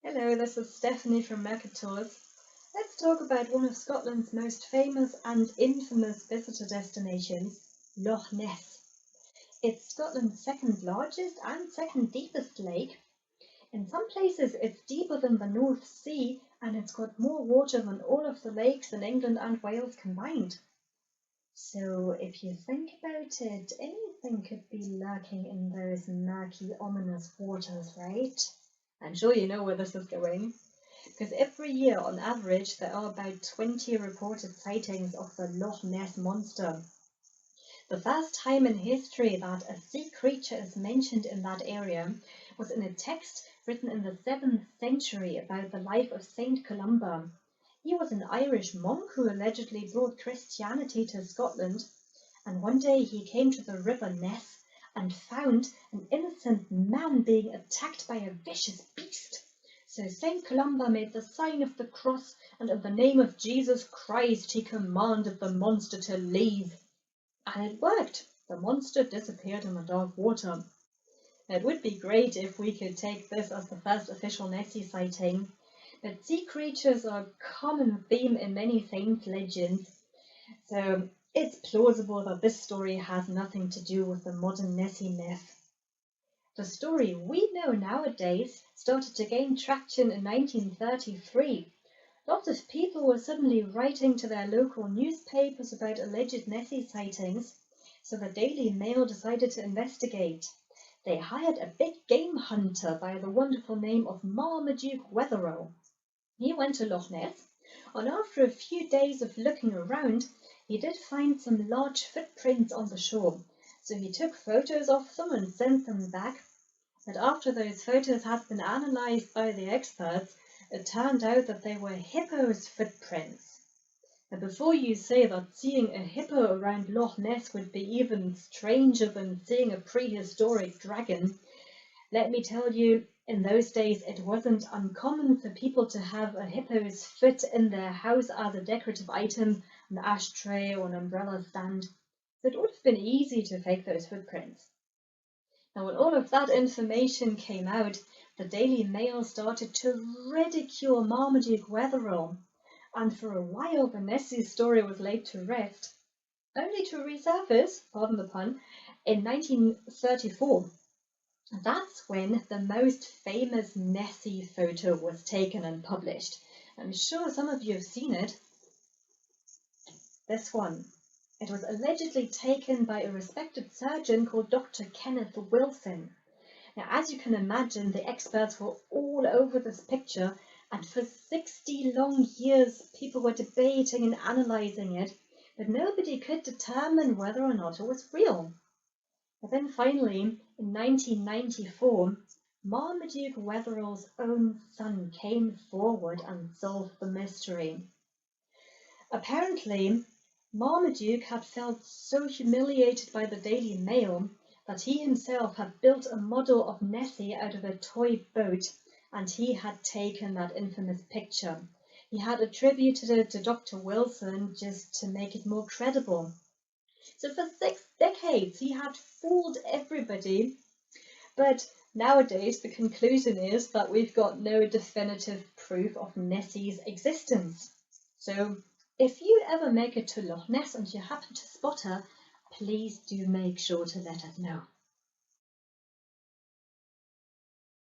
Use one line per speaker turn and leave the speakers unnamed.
Hello, this is Stephanie from Mercator's. Let's talk about one of Scotland's most famous and infamous visitor destinations, Loch Ness. It's Scotland's second largest and second deepest lake. In some places it's deeper than the North Sea and it's got more water than all of the lakes in England and Wales combined. So if you think about it, anything could be lurking in those murky, ominous waters, right? I'm sure you know where this is going. Because every year, on average, there are about 20 reported sightings of the Loch Ness Monster. The first time in history that a sea creature is mentioned in that area was in a text written in the 7th century about the life of Saint Columba. He was an Irish monk who allegedly brought Christianity to Scotland, and one day he came to the River Ness and found an innocent man being attacked by a vicious beast. So Saint Columba made the sign of the cross, and in the name of Jesus Christ he commanded the monster to leave. And it worked. The monster disappeared in the dark water. It would be great if we could take this as the first official Nessie sighting, but sea creatures are a common theme in many saints' legends, so it's plausible that this story has nothing to do with the modern Nessie myth. The story we know nowadays started to gain traction in 1933. Lots of people were suddenly writing to their local newspapers about alleged Nessie sightings, so the Daily Mail decided to investigate. They hired a big game hunter by the wonderful name of Marmaduke Wetherell. He went to Loch Ness, and after a few days of looking around, he did find some large footprints on the shore, so he took photos of them and sent them back. But after those photos had been analysed by the experts, it turned out that they were hippos' footprints. And before you say that seeing a hippo around Loch Ness would be even stranger than seeing a prehistoric dragon, let me tell you, in those days it wasn't uncommon for people to have a hippo's foot in their house as a decorative item, an ashtray or an umbrella stand. So it would have been easy to fake those footprints. Now, when all of that information came out, the Daily Mail started to ridicule Marmaduke Wetherell, and for a while the Nessie story was laid to rest, only to resurface, pardon the pun, in 1934. That's when the most famous Nessie photo was taken and published. I'm sure some of you have seen it. This one. It was allegedly taken by a respected surgeon called Dr. Kenneth Wilson. Now, as you can imagine, the experts were all over this picture, and for 60 long years people were debating and analysing it, but nobody could determine whether or not it was real. But then finally, in 1994, Marmaduke Wetherell's own son came forward and solved the mystery. Apparently, Marmaduke had felt so humiliated by the Daily Mail that he himself had built a model of Nessie out of a toy boat, and he had taken that infamous picture. He had attributed it to Dr. Wilson just to make it more credible. So for 6 decades he had fooled everybody, but nowadays the conclusion is that we've got no definitive proof of Nessie's existence. So if you ever make it to Loch Ness and you happen to spot her, please do make sure to let us know.